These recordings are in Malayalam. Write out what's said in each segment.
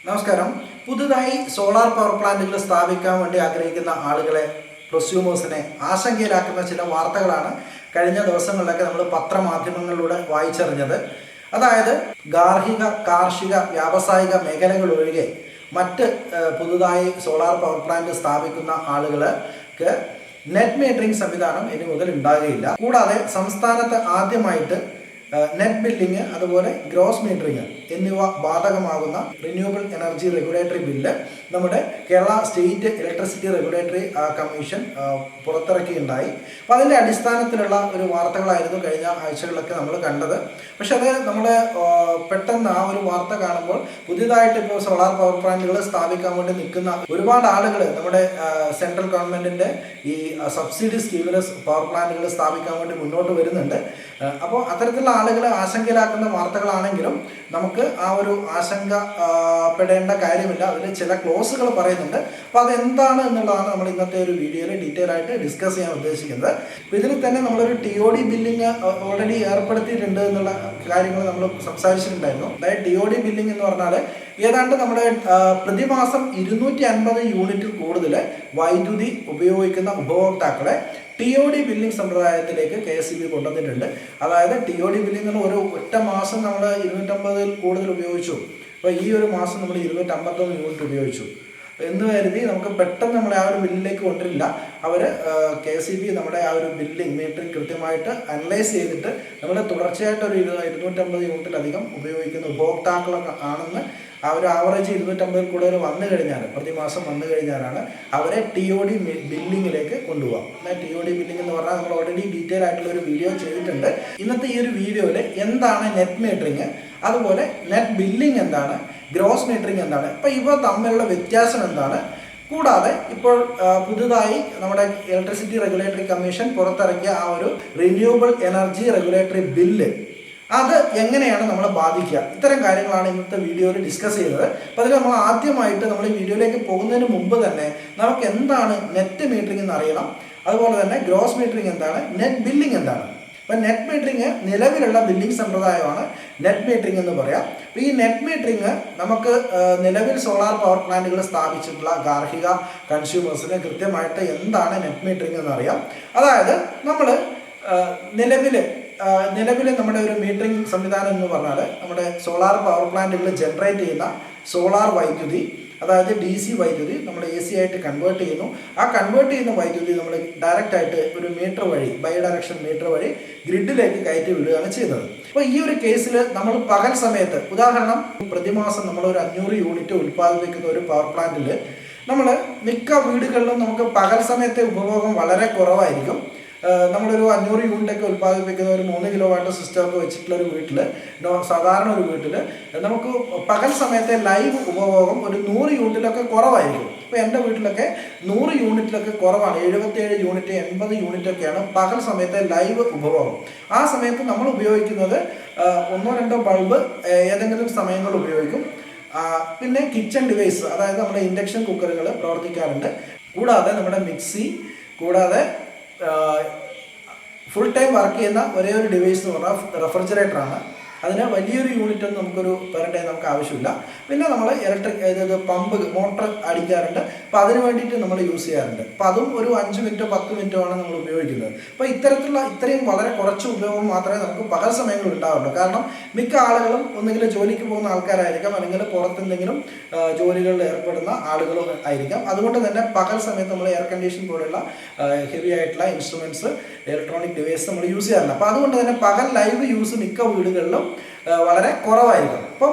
നമസ്കാരം. പുതുതായി സോളാർ പവർ പ്ലാന്റുകൾ സ്ഥാപിക്കാൻ വേണ്ടി ആഗ്രഹിക്കുന്ന ആളുകളെ, പ്രൊസ്യൂമേഴ്സിനെ ആശങ്കയിലാക്കുന്ന ചില വാർത്തകളാണ് കഴിഞ്ഞ ദിവസങ്ങളിലൊക്കെ നമ്മൾ പത്രമാധ്യമങ്ങളിലൂടെ വായിച്ചറിഞ്ഞത്. അതായത് ഗാർഹിക, കാർഷിക, വ്യാവസായിക മേഖലകൾ ഒഴികെ മറ്റ് പുതുതായി സോളാർ പവർ പ്ലാന്റ് സ്ഥാപിക്കുന്ന ആളുകൾക്ക് നെറ്റ് മീറ്ററിംഗ് സംവിധാനം ഇനി മുതൽ ഉണ്ടാകുകയില്ല. കൂടാതെ സംസ്ഥാനത്ത് ആദ്യമായിട്ട് നെറ്റ് ബില്ലിങ്, അതുപോലെ ഗ്രോസ് മീറ്ററിങ് എന്നിവ ബാധകമാകുന്ന റിന്യൂവബിൾ എനർജി റെഗുലേറ്ററി ബില്ല് നമ്മുടെ Kerala state electricity regulatory commission പുറത്തിറക്കിയിട്ടുണ്ടായി. അപ്പോൾ അതിൻ്റെ അടിസ്ഥാനത്തിലുള്ള ഒരു വാർത്തകളായിരുന്നു കഴിഞ്ഞ ആഴ്ചകളിലൊക്കെ നമ്മൾ കണ്ടത്. പക്ഷെ അത് നമ്മൾ പെട്ടെന്ന് ആ ഒരു വാർത്ത കാണുമ്പോൾ പുതിയതായിട്ട് ഇപ്പോൾ സോളാർ പവർ പ്ലാന്റുകൾ സ്ഥാപിക്കാൻ വേണ്ടി നിൽക്കുന്ന ഒരുപാട് ആളുകൾ നമ്മുടെ സെൻട്രൽ ഗവൺമെൻറ്റിൻ്റെ ഈ സബ്സിഡി സ്കീമിൽ പവർ പ്ലാന്റുകൾ സ്ഥാപിക്കാൻ വേണ്ടി മുന്നോട്ട് വരുന്നുണ്ട്. അപ്പോൾ അത്തരത്തിലുള്ള ആളുകൾ ആശങ്കയിലാക്കുന്ന വാർത്തകളാണെങ്കിലും നമുക്ക് ആ ഒരു ആശങ്ക പെടേണ്ട കാര്യമില്ല. അതിൽ ചില ക്ലോസുകൾ പറയുന്നുണ്ട്. അപ്പോൾ അതെന്താണ് എന്നുള്ളതാണ് നമ്മൾ ഇന്നത്തെ ഒരു വീഡിയോയിൽ ഡീറ്റെയിൽ ആയിട്ട് ഡിസ്കസ് ചെയ്യാൻ ഉദ്ദേശിക്കുന്നത്. അപ്പോൾ ഇതിൽ തന്നെ നമ്മളൊരു TOD ബില്ലിങ് ഓൾറെഡി ഏർപ്പെടുത്തിയിട്ടുണ്ട് എന്നുള്ള കാര്യങ്ങൾ നമ്മൾ സംസാരിച്ചിട്ടുണ്ടായിരുന്നു. അതായത് TOD ബില്ലിംഗ് എന്ന് പറഞ്ഞാൽ ഏതാണ്ട് നമ്മുടെ പ്രതിമാസം 250 യൂണിറ്റിൽ കൂടുതൽ വൈദ്യുതി ഉപയോഗിക്കുന്ന ഉപഭോക്താക്കളെ TOD ബില്ലിംഗ് സമ്പ്രദായത്തിലേക്ക് KSEB കൊണ്ടുവന്നിട്ടുണ്ട്. അതായത് TOD ബില്ലിംഗ് എന്ന് ഒരു ഒറ്റ മാസം നമ്മൾ 250 കൂടുതൽ ഉപയോഗിച്ചു. അപ്പോൾ ഈ ഒരു മാസം നമ്മൾ 251 യൂണിറ്റ് ഉപയോഗിച്ചു എന്ന് കരുതി നമുക്ക് പെട്ടെന്ന് നമ്മളെ ആ ഒരു ബില്ലിലേക്ക് കൊണ്ടിരില്ല. അവർ KSEB നമ്മുടെ ആ ഒരു ബില്ലിംഗ് മീറ്ററിംഗ് കൃത്യമായിട്ട് അനലൈസ് ചെയ്തിട്ട് നമ്മൾ തുടർച്ചയായിട്ട് ഒരു 250 യൂണിറ്റിലധികം ഉപയോഗിക്കുന്ന ഉപഭോക്താക്കളൊക്കെ ആണെന്ന് ആ ഒരു ആവറേജ് 250 കൂടുതൽ വന്നു കഴിഞ്ഞാൽ, പ്രതിമാസം വന്നു കഴിഞ്ഞാലാണ് അവരെ TOD ബില്ലിങ്ങിലേക്ക് കൊണ്ടുപോകാം. TOD ബില്ലിംഗ് എന്ന് പറഞ്ഞാൽ നമ്മൾ ഓൾറെഡി ഡീറ്റെയിൽ ആയിട്ടുള്ള ഒരു വീഡിയോ ചെയ്തിട്ടുണ്ട്. ഇന്നത്തെ ഈ ഒരു വീഡിയോയിൽ എന്താണ് നെറ്റ് മീറ്ററിങ്, അതുപോലെ നെറ്റ് ബില്ലിംഗ് എന്താണ്, ഗ്രോസ് മീറ്ററിങ് എന്താണ്, അപ്പോൾ ഇവ തമ്മിലുള്ള വ്യത്യാസം എന്താണ്, കൂടാതെ ഇപ്പോൾ പുതുതായി നമ്മുടെ ഇലക്ട്രിസിറ്റി റെഗുലേറ്ററി കമ്മീഷൻ പുറത്തിറക്കിയ ആ ഒരു റിന്യൂവബിൾ എനർജി റെഗുലേറ്ററി ബില്ല് അത് എങ്ങനെയാണ് നമ്മളെ ബാധിക്കുക, ഇത്തരം കാര്യങ്ങളാണ് ഇന്നത്തെ വീഡിയോയിൽ ഡിസ്കസ് ചെയ്യുന്നത്. അപ്പോൾ അതിൽ നമ്മൾ ആദ്യമായിട്ട് നമ്മൾ ഈ വീഡിയോയിലേക്ക് പോകുന്നതിന് മുമ്പ് തന്നെ നമുക്ക് എന്താണ് നെറ്റ് മീറ്ററിംഗ് എന്ന് അറിയണം. അതുപോലെ തന്നെ ഗ്രോസ് മീറ്ററിംഗ് എന്താണ്, നെറ്റ് ബില്ലിംഗ് എന്താണ്. അപ്പം നെറ്റ് മീറ്ററിംഗ് നിലവിലുള്ള ബില്ലിംഗ് സമ്പ്രദായമാണ് നെറ്റ് മീറ്ററിംഗ് എന്ന് പറയാം. അപ്പോൾ ഈ നെറ്റ് മീറ്ററിംഗ് നമുക്ക് നിലവിൽ സോളാർ പവർ പ്ലാന്റുകൾ സ്ഥാപിച്ചിട്ടുള്ള ഗാർഹിക കൺസ്യൂമേഴ്സിന് കൃത്യമായിട്ട് എന്താണ് നെറ്റ് മീറ്ററിംഗ് എന്നറിയാം. അതായത് നമ്മൾ നിലവിൽ നമ്മുടെ ഒരു മീറ്ററിംഗ് സംവിധാനം എന്ന് പറഞ്ഞാൽ നമ്മുടെ സോളാർ പവർ പ്ലാന്റുകൾ ജനറേറ്റ് ചെയ്യുന്ന സോളാർ വൈദ്യുതി, അതായത് DC വൈദ്യുതി നമ്മൾ AC ആയിട്ട് കൺവേർട്ട് ചെയ്യുന്നു. ആ കൺവേർട്ട് ചെയ്യുന്ന വൈദ്യുതി നമ്മൾ ഡയറക്റ്റ് ആയിട്ട് ഒരു മീറ്റർ വഴി, ബൈ ഡയറക്ഷൻ മീറ്റർ വഴി ഗ്രിഡിലേക്ക് കയറ്റി വിടുകയാണ് ചെയ്യുന്നത്. അപ്പോൾ ഈ ഒരു കേസിൽ നമ്മൾ പകൽ സമയത്ത്, ഉദാഹരണം പ്രതിമാസം നമ്മൾ ഒരു 500 യൂണിറ്റ് ഉൽപ്പാദിപ്പിക്കുന്ന ഒരു പവർ പ്ലാന്റിൽ നമ്മൾ മിക്ക വീടുകളിലും നമുക്ക് പകൽ സമയത്തെ ഉപഭോഗം വളരെ കുറവായിരിക്കും. നമ്മളൊരു 500 യൂണിറ്റൊക്കെ ഉൽപ്പാദിപ്പിക്കുന്ന ഒരു 3 കിലോവാട്ട് സിസ്റ്റമൊക്കെ വെച്ചിട്ടുള്ള ഒരു വീട്ടിൽ, സാധാരണ ഒരു വീട്ടിൽ നമുക്ക് പകൽ സമയത്തെ ലൈവ് ഉപഭോഗം ഒരു 100 യൂണിറ്റിലൊക്കെ കുറവായിരിക്കും. ഇപ്പോൾ എൻ്റെ വീട്ടിലൊക്കെ 100 യൂണിറ്റിലൊക്കെ കുറവാണ്. 77 യൂണിറ്റ്, 80 യൂണിറ്റൊക്കെയാണ് പകൽ സമയത്തെ ലൈവ് ഉപഭോഗം. ആ സമയത്ത് നമ്മൾ ഉപയോഗിക്കുന്നത് 1-2 ബൾബ് ഏതെങ്കിലും സമയങ്ങളിൽ ഉപയോഗിക്കും. പിന്നെ കിച്ചൺ ഡിവൈസ്, അതായത് നമ്മുടെ ഇൻഡക്ഷൻ കുക്കറുകൾ പ്രവർത്തിക്കാറുണ്ട്. കൂടാതെ നമ്മുടെ മിക്സി, കൂടാതെ ഫുൾ ടൈം വർക്ക് ചെയ്യുന്ന ഒരേ ഒരു ഡിവൈസ് എന്ന് പറഞ്ഞാൽ റെഫ്രിജറേറ്ററാണ്. അതിന് വലിയൊരു യൂണിറ്റൊന്നും നമുക്കൊരു പെർ ഡേ നമുക്ക് ആവശ്യമില്ല. പിന്നെ നമ്മൾ പമ്പ്, മോട്ടർ അടിക്കാറുണ്ട്. അപ്പോൾ അതിന് വേണ്ടിയിട്ട് നമ്മൾ യൂസ് ചെയ്യാറുണ്ട്. അപ്പോൾ അതും ഒരു 5 മിനിറ്റോ 10 മിനിറ്റോ ആണ് നമ്മൾ ഉപയോഗിക്കുന്നത്. അപ്പോൾ ഇത്രയും വളരെ കുറച്ച് ഉപയോഗം മാത്രമേ നമുക്ക് പകൽ സമയങ്ങളിൽ ഉണ്ടാവുള്ളൂ. കാരണം മിക്ക ആളുകളും ഒന്നുകിൽ ജോലിക്ക് പോകുന്ന ആൾക്കാരായിരിക്കാം, അല്ലെങ്കിൽ പുറത്തെന്തെങ്കിലും ജോലികളിൽ ഏർപ്പെടുന്ന ആളുകളും ആയിരിക്കാം. അതുകൊണ്ട് തന്നെ പകൽ സമയത്ത് നമ്മൾ എയർ കണ്ടീഷൻ പോലുള്ള ഹെവി ആയിട്ടുള്ള ഇൻസ്ട്രുമെൻറ്റ്സ്, ഇലക്ട്രോണിക് ഡിവൈസ് നമ്മൾ യൂസ് ചെയ്യാറില്ല. അപ്പോൾ അതുകൊണ്ട് തന്നെ പകൽ ലൈവ് യൂസ് മിക്ക വീടുകളിലും വളരെ കുറവായിരിക്കും. അപ്പം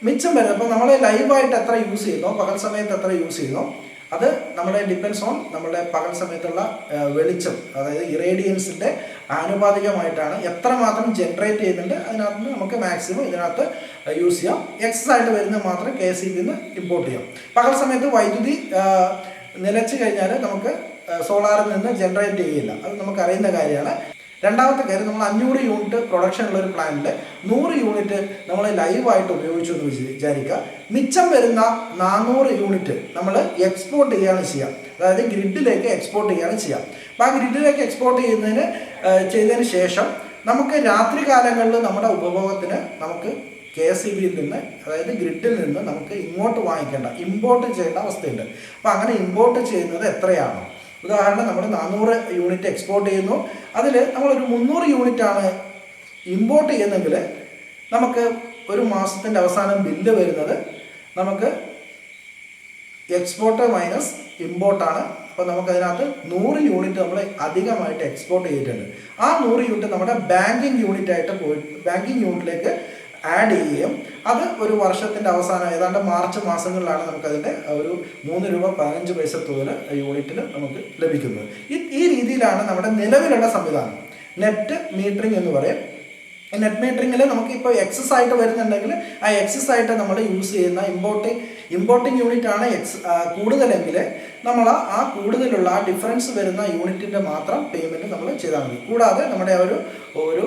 മിച്ചം വരുന്നത്, അപ്പോൾ നമ്മൾ ലൈവായിട്ട് എത്ര യൂസ് ചെയ്യുന്നോ, പകൽ സമയത്ത് എത്ര യൂസ് ചെയ്യുന്നോ, അത് നമ്മുടെ ഡിപ്പെൻസ് ഓൺ നമ്മുടെ പകൽ സമയത്തുള്ള വെളിച്ചം, അതായത് ഇറേഡിയൻസിൻ്റെ ആനുപാതികമായിട്ടാണ് എത്രമാത്രം ജനറേറ്റ് ചെയ്യുന്നുണ്ട്. അതിനകത്ത് നമുക്ക് മാക്സിമം ഇതിനകത്ത് യൂസ് ചെയ്യാം. എക്സസ് ആയിട്ട് വരുന്നത് മാത്രം KSEB നിന്ന് ഇമ്പോർട്ട് ചെയ്യാം. പകൽ സമയത്ത് വൈദ്യുതി നിലച്ചു കഴിഞ്ഞാൽ നമുക്ക് സോളാറിൽ നിന്ന് ജനറേറ്റ് ചെയ്യില്ല. അത് നമുക്കറിയുന്ന കാര്യമാണ്. രണ്ടാമത്തെ കാര്യം, നമ്മൾ 500 യൂണിറ്റ് പ്രൊഡക്ഷൻ ഉള്ള ഒരു പ്ലാന്റിൽ 100 യൂണിറ്റ് നമ്മൾ ലൈവായിട്ട് ഉപയോഗിച്ചു എന്ന് വിചാരിക്കുക. മിച്ചം വരുന്ന 400 യൂണിറ്റ് നമ്മൾ എക്സ്പോർട്ട് ചെയ്യുകയാണ് ചെയ്യുക. അതായത് ഗ്രിഡിലേക്ക് എക്സ്പോർട്ട് ചെയ്യുകയാണ് ചെയ്യുക. അപ്പോൾ ആ ഗ്രിഡിലേക്ക് എക്സ്പോർട്ട് ചെയ്തതിന് ശേഷം നമുക്ക് രാത്രി കാലങ്ങളിൽ നമ്മുടെ ഉപഭോഗത്തിന് നമുക്ക് KSEBയിൽ നിന്ന്, അതായത് ഗ്രിഡിൽ നിന്ന് നമുക്ക് ഇങ്ങോട്ട് വാങ്ങിക്കേണ്ട, ഇമ്പോർട്ട് ചെയ്യേണ്ട അവസ്ഥയുണ്ട്. അപ്പോൾ അങ്ങനെ ഇമ്പോർട്ട് ചെയ്യുന്നത് എത്രയാണ്? ഉദാഹരണം നമ്മൾ 400 യൂണിറ്റ് എക്സ്പോർട്ട് ചെയ്യുന്നു, അതിൽ നമ്മളൊരു 300 യൂണിറ്റാണ് ഇമ്പോർട്ട് ചെയ്യുന്നെങ്കിൽ നമുക്ക് ഒരു മാസത്തിൻ്റെ അവസാനം ബില്ല് വരുന്നത് നമുക്ക് എക്സ്പോർട്ട് മൈനസ് ഇമ്പോർട്ടാണ്. അപ്പോൾ നമുക്കതിനകത്ത് 100 യൂണിറ്റ് നമ്മൾ അധികമായിട്ട് എക്സ്പോർട്ട് ചെയ്തിട്ടുണ്ട്. ആ 100 യൂണിറ്റ് നമ്മുടെ ബാങ്കിങ് യൂണിറ്റായിട്ട് ബാങ്കിങ് യൂണിറ്റിലേക്ക് ആഡ് ചെയ്യുകയും അത് ഒരു വർഷത്തിൻ്റെ അവസാനം ഏതാണ്ട് മാർച്ച് മാസങ്ങളിലാണ് നമുക്കതിൻ്റെ ഒരു 3 രൂപ 15 പൈസ തോതിൽ യൂണിറ്റിന് നമുക്ക് ലഭിക്കുന്നത്. ഈ രീതിയിലാണ് നമ്മുടെ നിലവിലുള്ള സംവിധാനം. നെറ്റ് മീറ്ററിംഗ് എന്ന് പറയും. നെറ്റ് മീറ്ററിങ്ങിൽ നമുക്കിപ്പോൾ എക്സസ് ആയിട്ട് വരുന്നുണ്ടെങ്കിൽ ആ എക്സസ് ആയിട്ട് നമ്മൾ യൂസ് ചെയ്യുന്ന ഇമ്പോർട്ടിംഗ് യൂണിറ്റ് ആണ് കൂടുതലെങ്കിൽ നമ്മൾ ആ കൂടുതലുള്ള ആ ഡിഫറൻസ് വരുന്ന യൂണിറ്റിൻ്റെ മാത്രം പേയ്മെൻറ്റ് നമ്മൾ ചെയ്താൽ മതി. കൂടാതെ നമ്മുടെ ഒരു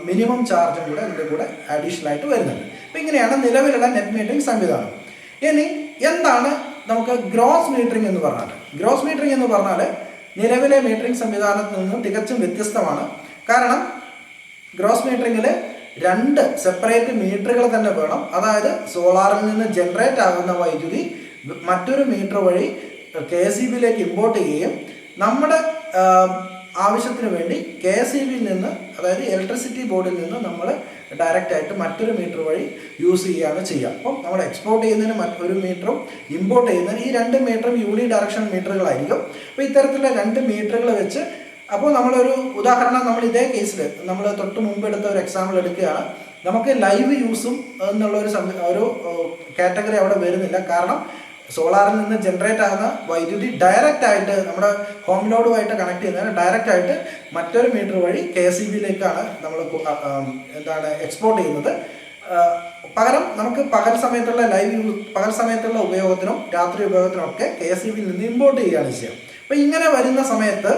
മിനിമം ചാർജും കൂടെ ഇതിൻ്റെ കൂടെ അഡീഷണൽ ആയിട്ട് വരുന്നുണ്ട്. അപ്പോൾ ഇങ്ങനെയാണ് നിലവിലുള്ള നെറ്റ് മീറ്ററിംഗ് സംവിധാനം. ഇനി എന്താണ് നമുക്ക് ഗ്രോസ് മീറ്ററിംഗ് എന്ന് പറഞ്ഞാൽ? ഗ്രോസ് മീറ്ററിംഗ് എന്ന് പറഞ്ഞാൽ നിലവിലെ മീറ്ററിംഗ് സംവിധാനത്തിൽ നിന്ന് തികച്ചും വ്യത്യസ്തമാണ്. കാരണം ഗ്രോസ് മീറ്ററിങ്ങിൽ 2 സെപ്പറേറ്റ് മീറ്ററുകൾ തന്നെ വേണം. അതായത് സോളാറിൽ നിന്ന് ജനറേറ്റ് ആകുന്ന വൈദ്യുതി മറ്റൊരു മീറ്റർ വഴി KSEBയിലേക്ക് ഇമ്പോർട്ട് ചെയ്യുകയും നമ്മുടെ ആവശ്യത്തിന് വേണ്ടി KSEBയിൽ നിന്ന്, അതായത് ഇലക്ട്രിസിറ്റി ബോർഡിൽ നിന്ന് നമ്മൾ ഡയറക്റ്റായിട്ട് മറ്റൊരു മീറ്റർ വഴി യൂസ് ചെയ്യുകയാണ് ചെയ്യുക. അപ്പം നമ്മൾ എക്സ്പോർട്ട് ചെയ്യുന്നതിന് മറ്റൊരു മീറ്ററും ഇമ്പോർട്ട് ചെയ്യുന്നതിന് ഈ 2 മീറ്ററും യൂണി ഡയറക്ഷൻ മീറ്ററുകളായിരിക്കും. അപ്പോൾ ഇത്തരത്തിലുള്ള 2 മീറ്ററുകൾ വെച്ച് അപ്പോൾ നമ്മളൊരു ഉദാഹരണം, നമ്മൾ ഇതേ കേസിൽ നമ്മൾ തൊട്ട് മുമ്പ് എടുത്ത ഒരു എക്സാമ്പിൾ എടുക്കുകയാണ്. നമുക്ക് ലൈവ് യൂസും എന്നുള്ള ഒരു കാറ്റഗറി അവിടെ വരുന്നില്ല. കാരണം സോളാറിൽ നിന്ന് ജനറേറ്റ് ആകുന്ന വൈദ്യുതി ഡയറക്റ്റ് ആയിട്ട് നമ്മുടെ ഹോം ലോഡുമായിട്ട് കണക്ട് ചെയ്യുന്നതിന് ഡയറക്റ്റ് ആയിട്ട് മറ്റൊരു മീറ്റർ വഴി KSEBയിലേക്കാണ് നമ്മൾ എക്സ്പോർട്ട് ചെയ്യുന്നത്. പകരം നമുക്ക് പകൽ സമയത്തുള്ള ഉപയോഗത്തിനും രാത്രി ഉപയോഗത്തിനും ഒക്കെ KSEBയിൽ നിന്ന് ഇമ്പോർട്ട് ചെയ്യുകയാണ് ചെയ്യുക. അപ്പോൾ ഇങ്ങനെ വരുന്ന സമയത്ത്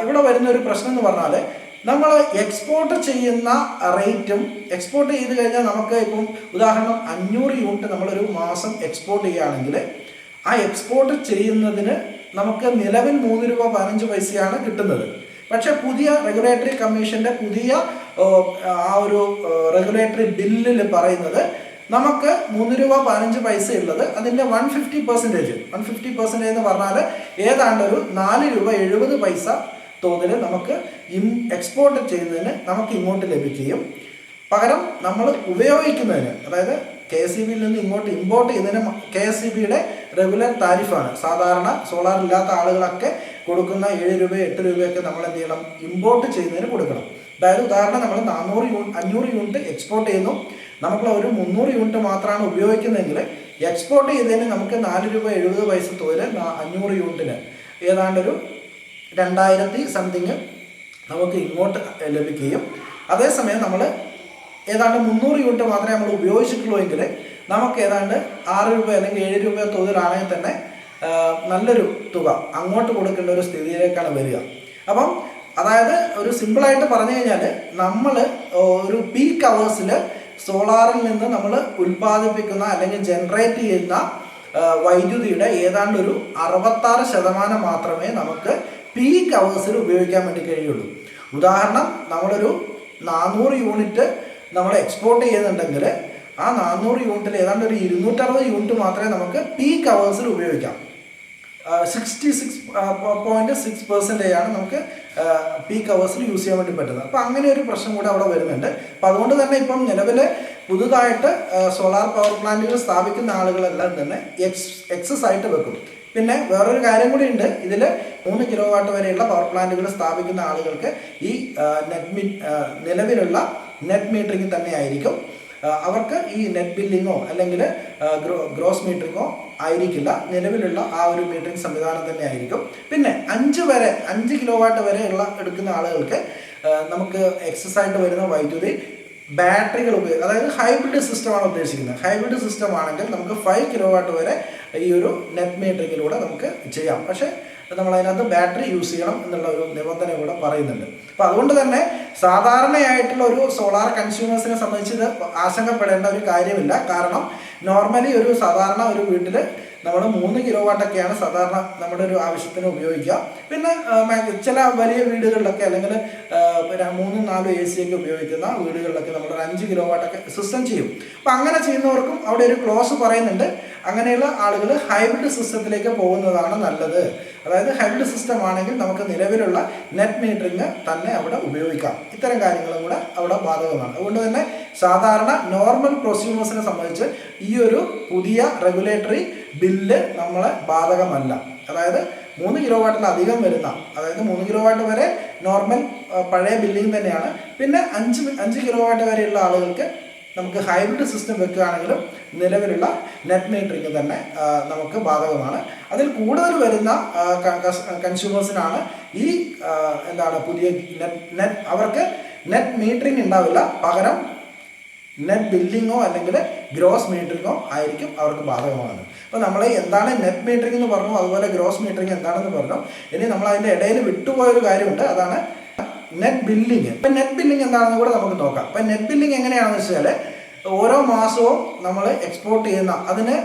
ഇവിടെ വരുന്ന ഒരു പ്രശ്നം എന്ന് പറഞ്ഞാൽ നമ്മൾ എക്സ്പോർട്ട് ചെയ്യുന്ന റേറ്റും എക്സ്പോർട്ട് ചെയ്ത് കഴിഞ്ഞാൽ നമുക്ക് ഇപ്പം ഉദാഹരണം 500 യൂണിറ്റ് നമ്മളൊരു മാസം എക്സ്പോർട്ട് ചെയ്യുകയാണെങ്കിൽ ആ എക്സ്പോർട്ട് ചെയ്യുന്നതിന് നമുക്ക് നിലവിൽ 3 രൂപ 15 പൈസയാണ് കിട്ടുന്നത്. പക്ഷേ പുതിയ റെഗുലേറ്ററി കമ്മീഷൻ്റെ പുതിയ ആ ഒരു റെഗുലേറ്ററി ബില്ലിൽ പറയുന്നത് നമുക്ക് 3 രൂപ 15 പൈസ ഉള്ളത് അതിൻ്റെ 150% എന്ന് പറഞ്ഞാൽ ഏതാണ്ട് ഒരു 4 രൂപ 70 പൈസ തോതിൽ നമുക്ക് എക്സ്പോർട്ട് ചെയ്യുന്നതിന് നമുക്ക് ഇങ്ങോട്ട് ലഭിക്കുകയും പകരം നമ്മൾ ഉപയോഗിക്കുന്നതിന്, അതായത് KSEBയിൽ നിന്ന് ഇങ്ങോട്ട് ഇമ്പോർട്ട് ചെയ്യുന്നതിന് KSEBയുടെ റെഗുലർ താരിഫാണ്. സാധാരണ സോളാർ ഇല്ലാത്ത ആളുകളൊക്കെ കൊടുക്കുന്ന 7 രൂപ 8 രൂപയൊക്കെ നമ്മൾ എന്ത് ചെയ്യണം? ഇമ്പോർട്ട് ചെയ്യുന്നതിന് കൊടുക്കണം. അതായത് ഉദാഹരണം നമ്മൾ 500 യൂണിറ്റ് എക്സ്പോർട്ട് ചെയ്യുന്നു, നമ്മൾ ഒരു 300 യൂണിറ്റ് മാത്രമാണ് ഉപയോഗിക്കുന്നതെങ്കിൽ എക്സ്പോർട്ട് ചെയ്തതിന് നമുക്ക് 4 രൂപ 70 പൈസ തോതിൽ 500 യൂണിറ്റിന് ഏതാണ്ടൊരു 2000 സംതിങ് നമുക്ക് ഇങ്ങോട്ട് ലഭിക്കുകയും അതേസമയം നമ്മൾ ഏതാണ്ട് 300 യൂണിറ്റ് മാത്രമേ നമ്മൾ ഉപയോഗിച്ചിട്ടുള്ളൂ എങ്കിൽ നമുക്ക് ഏതാണ്ട് 6 രൂപ അല്ലെങ്കിൽ 7 രൂപ തോതിലാണെങ്കിൽ തന്നെ നല്ലൊരു തുക അങ്ങോട്ട് കൊടുക്കേണ്ട ഒരു സ്ഥിതിയിലേക്കാണ് വരിക. അപ്പം അതായത് ഒരു സിമ്പിളായിട്ട് പറഞ്ഞു കഴിഞ്ഞാൽ നമ്മൾ ഒരു പീക്ക് അവേഴ്സിൽ സോളാറിൽ നിന്ന് നമ്മൾ ഉൽപ്പാദിപ്പിക്കുന്ന അല്ലെങ്കിൽ ജനറേറ്റ് ചെയ്യുന്ന വൈദ്യുതിയുടെ ഏതാണ്ട് ഒരു 66% മാത്രമേ നമുക്ക് പീക്ക് അവേഴ്സിൽ ഉപയോഗിക്കാൻ വേണ്ടി കഴിയുള്ളൂ. ഉദാഹരണം നമ്മളൊരു 400 യൂണിറ്റ് നമ്മൾ എക്സ്പോർട്ട് ചെയ്യുന്നുണ്ടെങ്കിൽ ആ 400 യൂണിറ്റിൽ ഏതാണ്ട് ഒരു 260 യൂണിറ്റ് മാത്രമേ നമുക്ക് പീക്ക് അവേഴ്സിൽ ഉപയോഗിക്കാം. 66.6% ആണ് നമുക്ക് പീക്ക് അവേഴ്സിൽ യൂസ് ചെയ്യാൻ വേണ്ടി പറ്റുന്നത്. അപ്പോൾ അങ്ങനെ ഒരു പ്രശ്നം കൂടെ അവിടെ വരുന്നുണ്ട്. അപ്പോൾ അതുകൊണ്ട് തന്നെ ഇപ്പം നിലവിൽ പുതുതായിട്ട് സോളാർ പവർ പ്ലാന്റുകൾ സ്ഥാപിക്കുന്ന ആളുകളെല്ലാം തന്നെ എക്സസ് ആയിട്ട് വെക്കും. പിന്നെ വേറൊരു കാര്യം കൂടി ഉണ്ട്, ഇതിൽ 3 കിലോവാട്ട് വരെയുള്ള പവർ പ്ലാന്റുകൾ സ്ഥാപിക്കുന്ന ആളുകൾക്ക് ഈ നിലവിലുള്ള നെറ്റ് മീറ്ററിംഗ് തന്നെ ആയിരിക്കും. അവർക്ക് ഈ നെറ്റ് ബില്ലിങ്ങോ അല്ലെങ്കിൽ ഗ്രോസ് മീറ്ററിങ്ങോ ആയിരിക്കില്ല, നിലവിലുള്ള ആ ഒരു മീറ്ററിംഗ് സംവിധാനം തന്നെ ആയിരിക്കും. പിന്നെ 5 കിലോവാട്ട് വരെ എടുക്കുന്ന ആളുകൾക്ക് നമുക്ക് എക്സസ് ആയിട്ട് വരുന്ന വൈദ്യുതി ബാറ്ററികൾ അതായത് ഹൈബ്രിഡ് സിസ്റ്റമാണ് ഉദ്ദേശിക്കുന്നത്. ഹൈബ്രിഡ് സിസ്റ്റം ആണെങ്കിൽ നമുക്ക് 5 കിലോവാട്ട് വരെ ഈ ഒരു നെറ്റ് മീറ്ററിങ്ങിലൂടെ നമുക്ക് ചെയ്യാം. പക്ഷേ നമ്മളതിനകത്ത് ബാറ്ററി യൂസ് ചെയ്യണം എന്നുള്ള ഒരു നിബന്ധന കൂടെ പറയുന്നുണ്ട്. അപ്പോൾ അതുകൊണ്ട് തന്നെ സാധാരണയായിട്ടുള്ള ഒരു സോളാർ കൺസ്യൂമേഴ്സിനെ സംബന്ധിച്ച് ഇത് ആശങ്കപ്പെടേണ്ട ഒരു കാര്യമില്ല. കാരണം നോർമലി ഒരു സാധാരണ ഒരു വീട്ടിൽ നമ്മൾ 3 കിലോ വാട്ടൊക്കെയാണ് സാധാരണ നമ്മുടെ ഒരു ആവശ്യത്തിന് ഉപയോഗിക്കുക. പിന്നെ ചില വലിയ വീടുകളിലൊക്കെ അല്ലെങ്കിൽ 3-4 AC ഒക്കെ ഉപയോഗിക്കുന്ന വീടുകളിലൊക്കെ നമ്മൾ 5 കിലോ വാട്ടൊക്കെ സിസ്റ്റം ചെയ്യും. അപ്പം അങ്ങനെ ചെയ്യുന്നവർക്കും അവിടെ ഒരു ക്ലോസ് പറയുന്നുണ്ട്. അങ്ങനെയുള്ള ആളുകൾ ഹൈബ്രിഡ് സിസ്റ്റത്തിലേക്ക് പോകുന്നതാണ് നല്ലത്. അതായത് ഹൈബ്രിഡ് സിസ്റ്റം ആണെങ്കിൽ നമുക്ക് നിലവിലുള്ള നെറ്റ് മീറ്ററിങ് തന്നെ അവിടെ ഉപയോഗിക്കാം. ഇത്തരം കാര്യങ്ങളും കൂടെ അവിടെ ബാധകമാണ്. അതുകൊണ്ട് തന്നെ സാധാരണ നോർമൽ പ്രൊസ്യൂമേഴ്സിനെ സംബന്ധിച്ച് ഈ ഒരു പുതിയ റെഗുലേറ്ററി ബില്ല് നമ്മളെ ബാധകമല്ല. അതായത് 3 കിലോ വാട്ടിലധികം വരുന്ന, അതായത് 3 കിലോ വാട്ട് വരെ നോർമൽ പഴയ ബില്ലിംഗ് തന്നെയാണ്. പിന്നെ 5 കിലോ വാട്ട് വരെയുള്ള ആളുകൾക്ക് നമുക്ക് ഹൈബ്രിഡ് സിസ്റ്റം വെക്കുകയാണെങ്കിലും നിലവിലുള്ള നെറ്റ് മീറ്ററിങ് തന്നെ നമുക്ക് ബാധകമാണ്. അതിൽ കൂടുതൽ വരുന്ന കൺസ്യൂമേഴ്സിനാണ് ഈ പുതിയ നെറ്റ് അവർക്ക് നെറ്റ് മീറ്ററിങ് ഉണ്ടാവില്ല. പകരം നെറ്റ് ബില്ലിങ്ങോ അല്ലെങ്കിൽ ഗ്രോസ് മീറ്ററിങ്ങോ ആയിരിക്കും അവർക്ക് ബാധകമാണ്. അപ്പോൾ നമ്മൾ എന്താണ് നെറ്റ് മീറ്ററിംഗ് എന്ന് പറഞ്ഞു, അതുപോലെ ഗ്രോസ് മീറ്ററിംഗ് എന്താണെന്ന് പറഞ്ഞു. ഇനി നമ്മൾ അതിൻ്റെ ഇടയിൽ വിട്ടുപോയൊരു കാര്യമുണ്ട്, അതാണ് നെറ്റ് ബില്ലിങ്. ഇപ്പം നെറ്റ് ബില്ലിങ് എന്താണെന്ന് കൂടെ നമുക്ക് നോക്കാം. അപ്പം നെറ്റ് ബില്ലിങ് എങ്ങനെയാണെന്ന് വെച്ചാൽ ഓരോ മാസവും നമ്മൾ എക്സ്പോർട്ട് ചെയ്യുന്ന അതിന്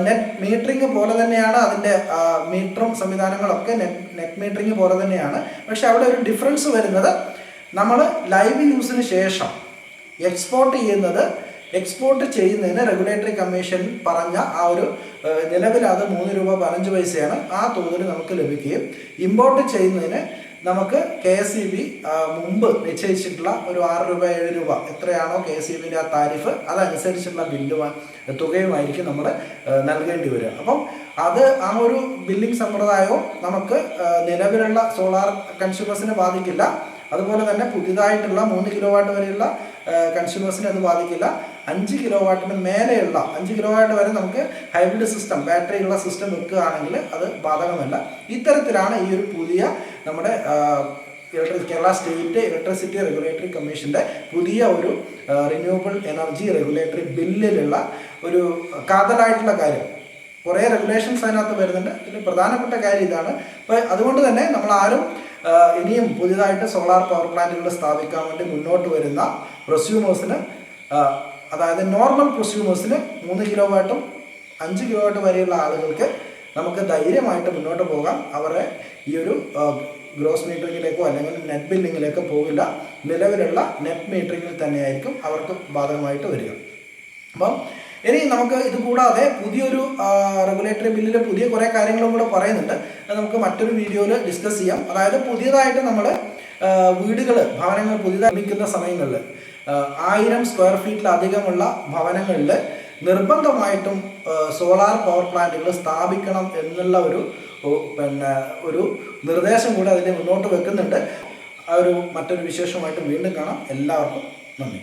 നെറ്റ് മീറ്ററിങ് പോലെ തന്നെയാണ്. അതിൻ്റെ മീറ്ററും സംവിധാനങ്ങളൊക്കെ നെറ്റ് മീറ്ററിങ് പോലെ തന്നെയാണ്. പക്ഷെ അവിടെ ഒരു ഡിഫറൻസ് വരുന്നത്, നമ്മൾ ലൈവ് യൂസിന് ശേഷം എക്സ്പോർട്ട് ചെയ്യുന്നതിന് റെഗുലേറ്ററി കമ്മീഷൻ പറഞ്ഞ ആ ഒരു നിലവിൽ അത് 3 രൂപ 15 പൈസയാണ്. ആ തോതിൽ നമുക്ക് ലഭിക്കുകയും ഇമ്പോർട്ട് ചെയ്യുന്നതിന് നമുക്ക് KSEB മുമ്പ് നിശ്ചയിച്ചിട്ടുള്ള ഒരു 6 രൂപ 7 രൂപ എത്രയാണോ KSEBിൻ്റെ ആ താരിഫ്, അതനുസരിച്ചുള്ള തുകയുമായിരിക്കും നമ്മൾ നൽകേണ്ടി വരിക. അപ്പം അത് ആ ഒരു ബില്ലിംഗ് സമ്പ്രദായവും നമുക്ക് നിലവിലുള്ള സോളാർ കൺസ്യൂമേഴ്സിനെ ബാധിക്കില്ല. അതുപോലെ തന്നെ പുതിയതായിട്ടുള്ള 3 കിലോ വാട്ട് വരെയുള്ള കൺസ്യൂമേഴ്സിനെ അത് ബാധിക്കില്ല. 5 കിലോ വാട്ടിന് മേലെയുള്ള 5 കിലോ വാട്ട് വരെ നമുക്ക് ഹൈബ്രിഡ് സിസ്റ്റം, ബാറ്ററി ഉള്ള സിസ്റ്റം വെക്കുകയാണെങ്കിൽ അത് ബാധകമല്ല. ഇത്തരത്തിലാണ് ഈ ഒരു പുതിയ നമ്മുടെ കേരള സ്റ്റേറ്റ് ഇലക്ട്രിസിറ്റി റെഗുലേറ്ററി കമ്മീഷൻ്റെ പുതിയ ഒരു റിന്യൂവബിൾ എനർജി റെഗുലേറ്ററി ബില്ലിലുള്ള ഒരു കാതലായിട്ടുള്ള കാര്യം. കുറേ റെഗുലേഷൻസ് അതിനകത്ത് വരുന്നുണ്ട്. ഇതിൽ പ്രധാനപ്പെട്ട കാര്യം ഇതാണ്. അപ്പോൾ അതുകൊണ്ട് തന്നെ നമ്മളാരും ഇനിയും പുതിയതായിട്ട് സോളാർ പവർ പ്ലാന്റുകൾ സ്ഥാപിക്കാൻ വേണ്ടി മുന്നോട്ട് വരുന്ന പ്രൊസ്യൂമേഴ്സിന്, അതായത് നോർമൽ പ്രൊസ്യൂമേഴ്സിന് 3 കിലോ വാട്ടും 5 കിലോ വാട്ട് വരെയുള്ള ആളുകൾക്ക് നമുക്ക് ധൈര്യമായിട്ട് മുന്നോട്ട് പോകാം. അവരെ ഈ ഒരു ഗ്രോസ് മീറ്ററിങ്ങിലേക്കോ അല്ലെങ്കിൽ നെറ്റ് ബില്ലിങ്ങിലേക്കോ പോകില്ല. നിലവിലുള്ള നെറ്റ് മീറ്ററിങ്ങിൽ തന്നെയായിരിക്കും അവർക്ക് ബാധകമായിട്ട് വരിക. അപ്പം ഇനി നമുക്ക് ഇത് കൂടാതെ പുതിയൊരു റെഗുലേറ്ററി ബില്ലിൽ പുതിയ കുറേ കാര്യങ്ങളും കൂടെ പറയുന്നുണ്ട്. അത് നമുക്ക് മറ്റൊരു വീഡിയോയിൽ ഡിസ്കസ് ചെയ്യാം. അതായത് പുതിയതായിട്ട് നമ്മൾ ഭവനങ്ങൾ പുതിയതായി നിർമ്മിക്കുന്ന സമയങ്ങളിൽ 1000 സ്ക്വയർ ഫീറ്റിലധികമുള്ള ഭവനങ്ങളിൽ നിർബന്ധമായിട്ടും സോളാർ പവർ പ്ലാന്റുകൾ സ്ഥാപിക്കണം എന്നുള്ള ഒരു നിർദ്ദേശം കൂടെ അതിനെ മുന്നോട്ട് വെക്കുന്നുണ്ട്. ആ ഒരു മറ്റൊരു വിശേഷമായിട്ട് വീണ്ടും കാണാം. എല്ലാവർക്കും നന്ദി.